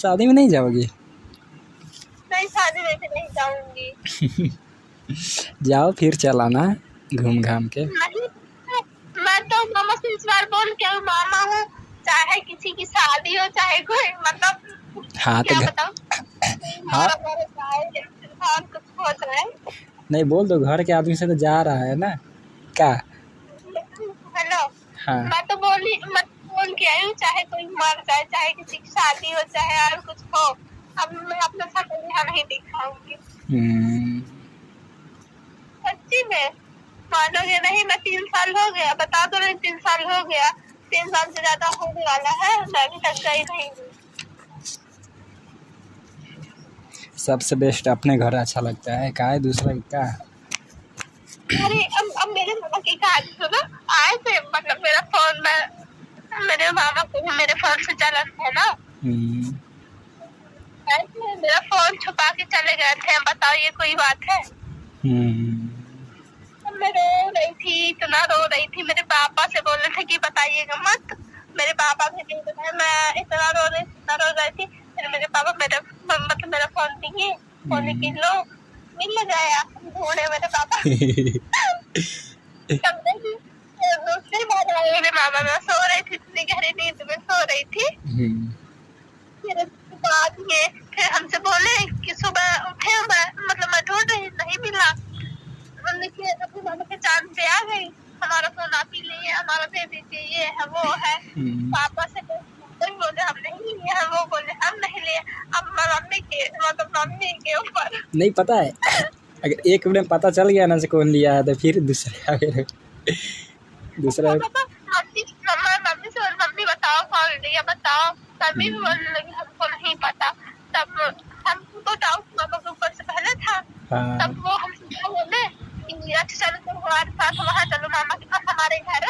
शादी में नहीं जाओगी? नहीं, शादी में भी नहीं जाऊंगी। जाओ फिर चलाना घूम घाम के। नहीं, मैं तो मामा से इस बार बोल के मामा हूँ, चाहे किसी की शादी हो चाहे कोई मतलब हाँ तो क्या बताऊँ, हाँ कुछ हो जाए। नहीं बोल दो, घर के आदमी से तो जा रहा है ना क्या? हेलो, हाँ मैं तो बोल के आई हूँ, चाहे कोई मर जाए, चाहे किसी की शादी हो, चाहे और कुछ हो, अब मैं अपना शक्ल यहाँ नहीं दिखाऊंगी। सच्ची में मानोगे नहीं, मैं 3 साल हो गया, बता दो नहीं, 3 साल हो गया, 3 साल से ज्यादा होने वाला है, मैं अभी तक गई नहीं हूँ। सबसे बेस्ट अपने घर अच्छा लगता है, का है दूसरा का? अरे अब मेरे मामा की कहानी सुनो। आए थे, मतलब मेरा फोन में मेरे मामा को भी मेरे फोन से चलन है ना, ऐसे मेरा फोन छुपा के चले गए थे। बताओ ये कोई बात है? मैं रो रही थी, इतना रो रही थी, मेरे पापा से बोल रहे थे कि बताइएगा मत। मेरे पापा भी नहीं बताया, मैं इतना रो रही थी। फिर मेरे पापा मेरा फोन दिए, फोन की लो, मिल गया ढूंढे मेरे पापा। तब देखी दूसरी बार आए मेरे मामा, मैं सो रही थी, इतनी गहरी नींद में सो रही थी। फिर बाद में फिर हमसे बोले कि सुबह उठे, मतलब मैं ढूंढ रही, नहीं मिला। देखिए अपने मामा के चांद पे आ गई, हमारा फोन आप ही लिए, हमारा दे दीजिए, ये है वो है। पापा से बोले हम नहीं लिए, हम वो बोले हम नहीं लिए। अब मम्मी के ऊपर नहीं पता है, अगर एक मिनट पता चल गया ना से कौन लिया है तो फिर दूसरा मम्मी से मम्मी बताओ कौन लिया, बताओ। तभी भी बोलने लगी हमको नहीं पता। तब हमको डाउट मामा के ऊपर से पहले था। तब वो हमसे क्या बोले कि अच्छा चलो तुम हमारे साथ वहाँ चलो, मामा के पास हमारे घर,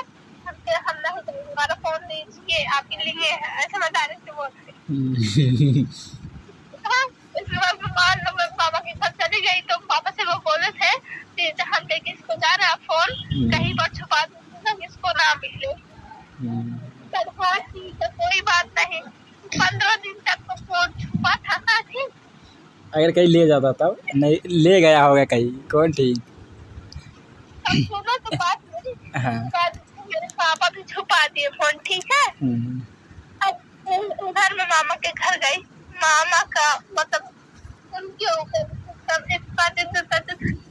हम नहीं करेंगे, हमारा फोन लीजिए, आपके लिए ऐसे मैं डायरेक्ट बोलते। इसके बाद मैं पापा के घर चली गई, तो पापा से वो बोले थे कि हम लेके इसको जा रहे हैं, फोन कहीं पर छुपा दीजिएगा, इसको ना मिले। हाँ ठीक है, कोई बात नहीं। 15 दिन तक तो फोन छुपा था ना। ठीक, अगर कहीं ले जाता तब नहीं ले गया होगा कहीं, कौन ठीक। अब सुनो तो बात मेरी। मेरे पापा भी छुपा दिए फोन, ठीक है। अब उधर मैं मामा के घर गई, मामा का मतलब उनके ऊपर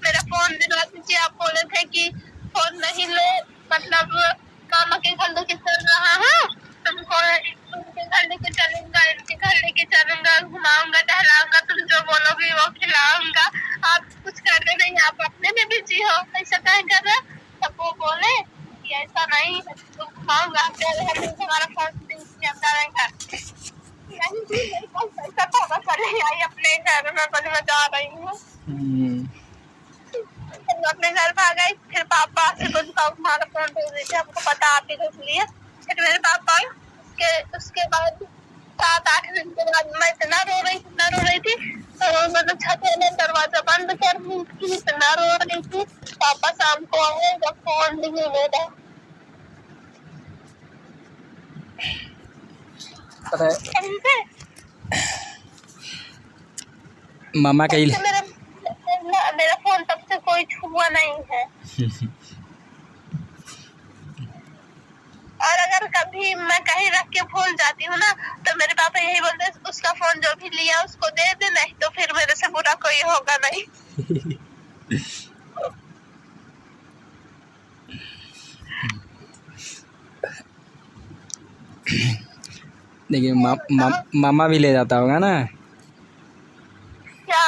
मेरा फोन दिला दीजिए, आप बोले थे कि फोन नहीं ले, मतलब मामा के घर लेके चल रहा है, तुमको उनके घर लेके चलूंगा, इनके घर लेके चलूंगा, घुमाऊंगा, टहलाऊंगा, तुम जो बोलोगे वो खिलाऊंगा, आप कुछ करने नहीं, आप अपने में बिजी हो, ऐसा कहीं कर रहे। तब वो बोले कि ऐसा नहीं, तुम घुमाऊंगा, हमारा फोन आई अपने घर में, बोले मैं जा रही हूँ। अपने घर भाग गई, फिर पापा से बोल हमारा फोन दे दीजिए, हमको पता आप ही कुछ लिए। फिर मेरे पापा उसके बाद 7-8 दिन के बाद मैं इतना रो रही थी, तो मतलब छत में दरवाजा बंद कर दी थी, इतना रो रही थी। पापा शाम को आए, जब फोन नहीं मेरा मामा का मेरा फोन तब से कोई छुआ नहीं है। और अगर कभी मैं कहीं रख के भूल जाती हूँ ना, तो मेरे पापा यही बोलते हैं उसका फोन जो भी लिया उसको दे दे, नहीं तो फिर मेरे से बुरा कोई होगा नहीं। देखिए मामा भी ले जाता होगा ना। क्या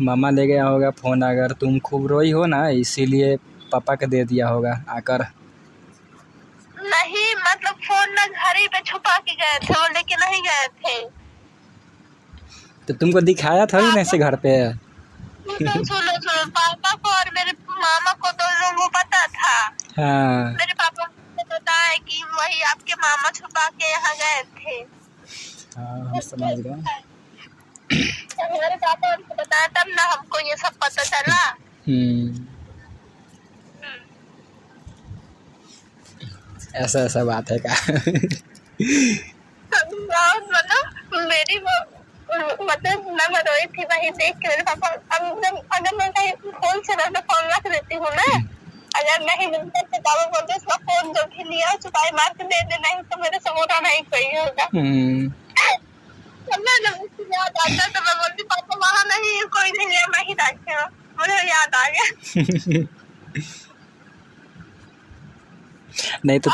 मामा ले गया होगा फोन, अगर तुम खूब रोई हो ना इसीलिए पापा को दे दिया होगा आकर। नहीं, मतलब फोन ना घर ही पे छुपा के गए थे, वो लेके नहीं गए थे। तो तुमको दिखाया था ही ना ऐसे घर पे। सुनो पापा को और मेरे मामा को दोनों को पता था। हाँ मेरे पापा को पता है कि वही आपके मामा छुपा के यहाँ गए थे। हाँ समझ गया। मेरे पापा उनको बताया तब ना हमको ये सब पता चला। ऐसा बात है का? मतलब मेरी वो मतलब मैं रोई थी वही देख के मेरे पापा। अब जब अगर मैं कहीं फोन से रहता फोन रख देती हूँ ना, अगर नहीं मिलता तो पापा बोलते उसका फोन जो भी लिया छुपाई मार के दे देना ही, तो मेरे से मोटा नहीं कोई होगा। मैं जब उसकी याद आता तो मैं बोलती पापा वहाँ नहीं कोई नहीं लिया, मैं ही रखे हो। मुझे याद आ गया। नहीं तो